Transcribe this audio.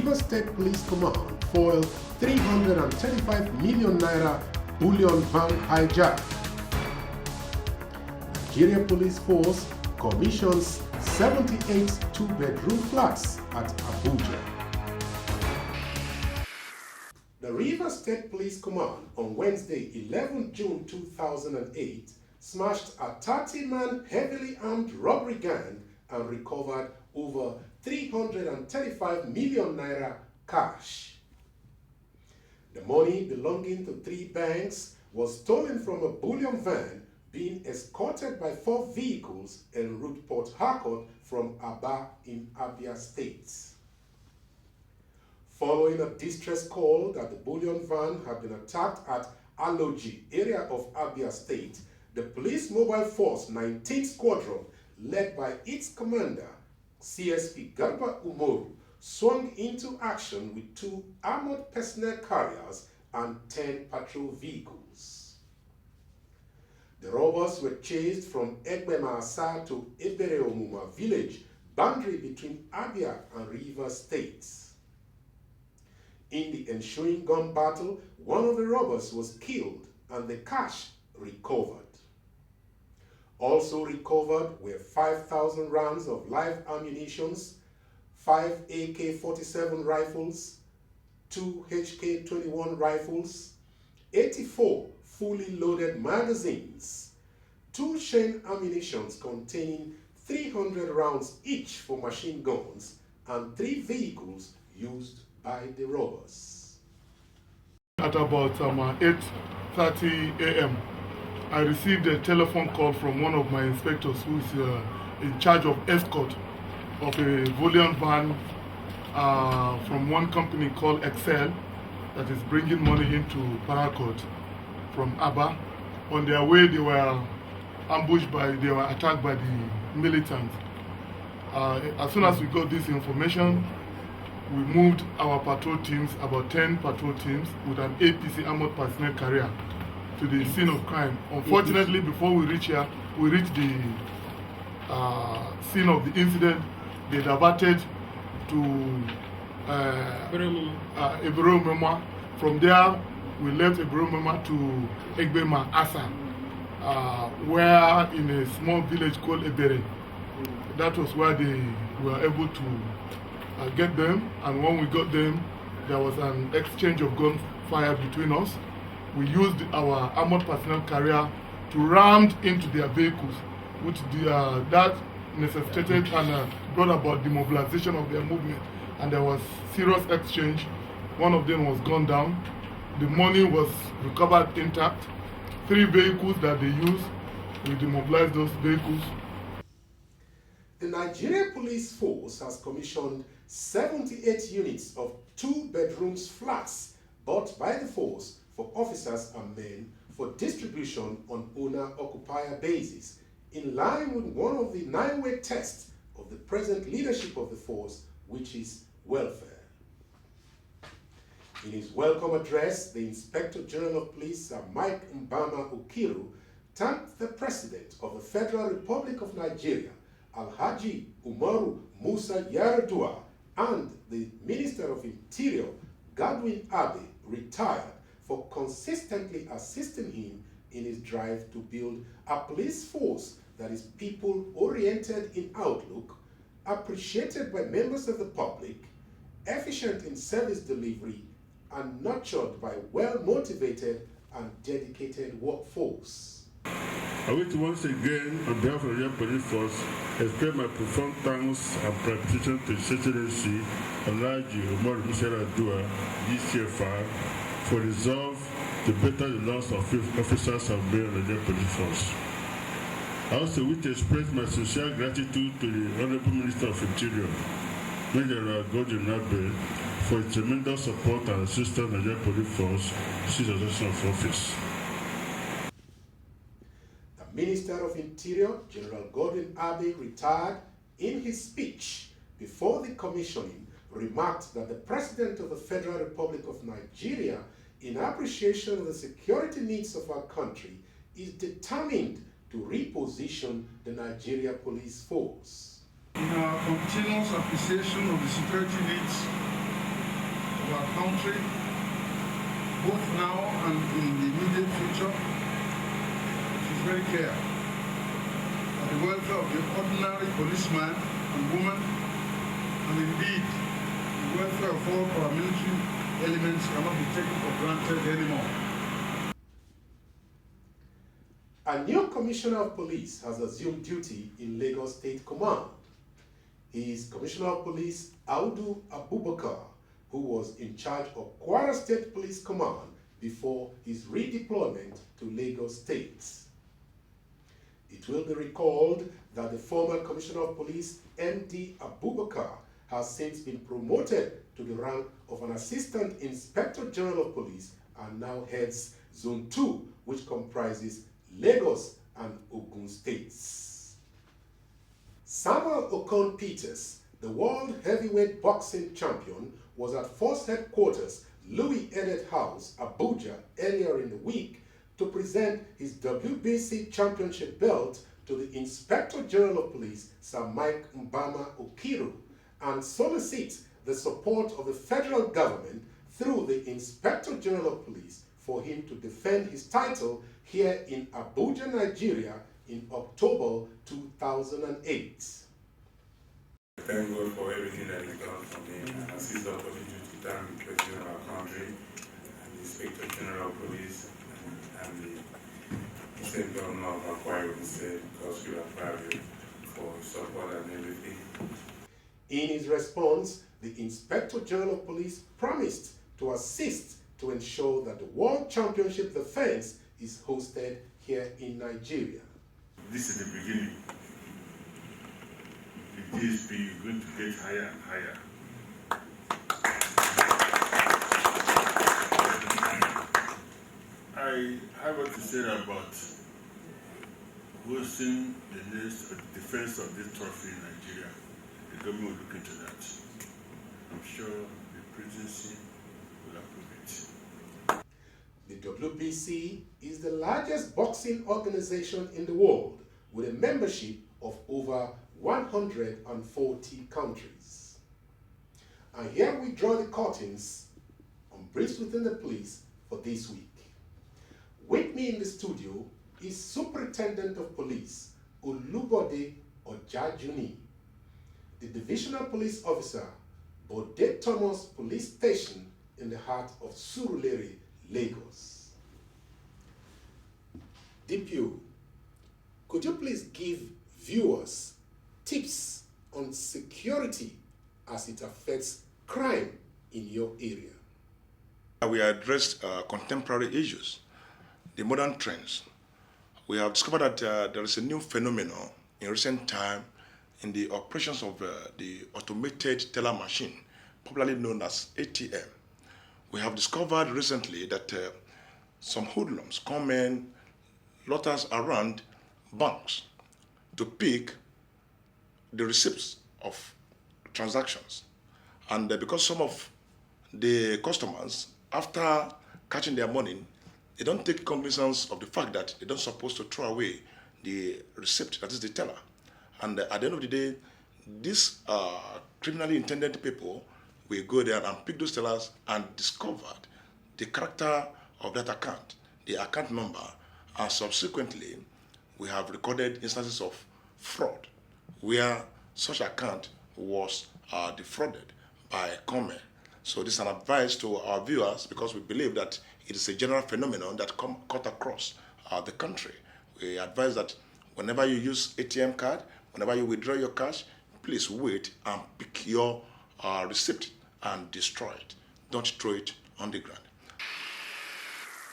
Rivers State Police Command foiled 335 million naira bullion van hijack. Nigeria Police Force commissions 78 two-bedroom flats at Abuja. The Rivers State Police Command on Wednesday, 11 June 2008, smashed a 30-man heavily armed robbery gang and recovered over 335 million naira cash. The money belonging to 3 banks was stolen from a bullion van being escorted by 4 vehicles en route Port Harcourt from Aba in Abia State. Following a distress call that the bullion van had been attacked at Aloji, area of Abia State, the Police Mobile Force 19th Squadron, led by its commander, CSP Garba Umoru, swung into action with 2 armored personnel carriers and 10 patrol vehicles. The robbers were chased from Egbema Asa to Ebereomuma village, boundary between Abia and Rivers States. In the ensuing gun battle, one of the robbers was killed and the cash recovered. Also recovered were 5,000 rounds of live ammunition, 5 AK-47 rifles, 2 HK-21 rifles, 84 fully loaded magazines, 2 chain ammunitions containing 300 rounds each for machine guns, and 3 vehicles used by the robbers. At about 8:30 a.m., I received a telephone call from one of my inspectors who is in charge of escort of a bullion van from one company called Excel that is bringing money into Paracourt from Aba. On their way, they were attacked by the militants. As soon as we got this information, we moved our patrol teams, about 10 patrol teams, with an APC armored personnel carrier to the scene of crime. Unfortunately, before we reach here, we reached the scene of the incident. They diverted to Eberomema. From there, we left Eberomema to Egbema Asa, where in a small village called Ebere. That was where they were able to get them, and when we got them, there was an exchange of gunfire between us. We used our armored personnel carrier to ram into their vehicles, which that necessitated and brought about the mobilization of their movement, and there was serious exchange. One of them was gunned down. The money was recovered intact. 3 vehicles that they used, we demobilized those vehicles. The Nigeria Police Force has commissioned 78 units of 2-bedroom flats bought by the force for officers and men for distribution on owner-occupier basis, in line with one of the 9-way tests of the present leadership of the force, which is welfare. In his welcome address, the Inspector General of Police, Mike Mbama Okiru, thanked the President of the Federal Republic of Nigeria, Alhaji Umaru Musa Yaradua, and the Minister of Interior, Godwin Abe, retired, for consistently assisting him in his drive to build a police force that is people-oriented in outlook, appreciated by members of the public, efficient in service delivery, and nurtured by well-motivated and dedicated workforce. I wish to once again, on behalf of the Nigerian Police Force, express my profound thanks and appreciation to His Excellency Alhaji Umaru Musa Yaradua, DCFR, for resolve to better the loss of officers and men of the Nigerian Police Force. I also wish to express my sincere gratitude to the Honorable Minister of Interior, General Godwin Abe, for his tremendous support and assistance to the Nigerian Police Force since the assumption of office. The Minister of Interior, General Godwin Abe, retired, in his speech before the commissioning, remarked that the President of the Federal Republic of Nigeria, in appreciation of the security needs of our country, is determined to reposition the Nigeria Police Force. In our continuous appreciation of the security needs of our country, both now and in the immediate future, it is very clear that the welfare of the ordinary policeman and woman, and indeed the welfare of all paramilitary elements, cannot be taken for granted anymore. A new commissioner of police has assumed duty in Lagos State Command. He is Commissioner of Police Audu Abubakar, who was in charge of Kwara State Police Command before his redeployment to Lagos State. It will be recalled that the former Commissioner of Police MD Abubakar has since been promoted to the rank of an Assistant Inspector General of Police and now heads Zone 2, which comprises Lagos and Ogun states. Samuel Okon Peters, the world heavyweight boxing champion, was at Force Headquarters, Louis Edet House, Abuja, earlier in the week to present his WBC championship belt to the Inspector General of Police, Sir Mike Mbama Okiru, and solicit the support of the federal government through the Inspector General of Police for him to defend his title here in Abuja, Nigeria in October 2008. Thank God for everything that He's done for me, and I seize the opportunity to thank the President of our country, and the Inspector General of Police, and the State Governor of Akwa Ibom State, because we are proud for his support and everything. In his response, the Inspector General of Police promised to assist to ensure that the World Championship defense is hosted here in Nigeria. This is the beginning. The DSP is going to get higher and higher. I have what to say about hosting the next defense of this trophy in Nigeria. The government will look into that. I'm sure the presidency will approve it. The WBC is the largest boxing organization in the world with a membership of over 140 countries. And here we draw the curtains on Briefs Within the Police for this week. With me in the studio is Superintendent of Police Olubode Ojajuni, the Divisional Police Officer Bode Thomas Police Station in the heart of Surulere, Lagos. DPO, could you please give viewers tips on security as it affects crime in your area? We addressed contemporary issues, the modern trends. We have discovered that there is a new phenomenon in recent time in the operations of the automated teller machine, popularly known as ATM. We have discovered recently that some hoodlums come in, lotters around banks to pick the receipts of transactions. And because some of the customers, after catching their money, they don't take cognizance of the fact that they're not supposed to throw away the receipt, that is the teller. And at the end of the day, these criminally intended people will go there and pick those tellers and discovered the character of that account, the account number, and subsequently we have recorded instances of fraud where such account was defrauded by Come. So this is an advice to our viewers because we believe that it is a general phenomenon that cut across the country. We advise that whenever you use ATM card, whenever you withdraw your cash, please wait and pick your receipt and destroy it. Don't throw it on the ground.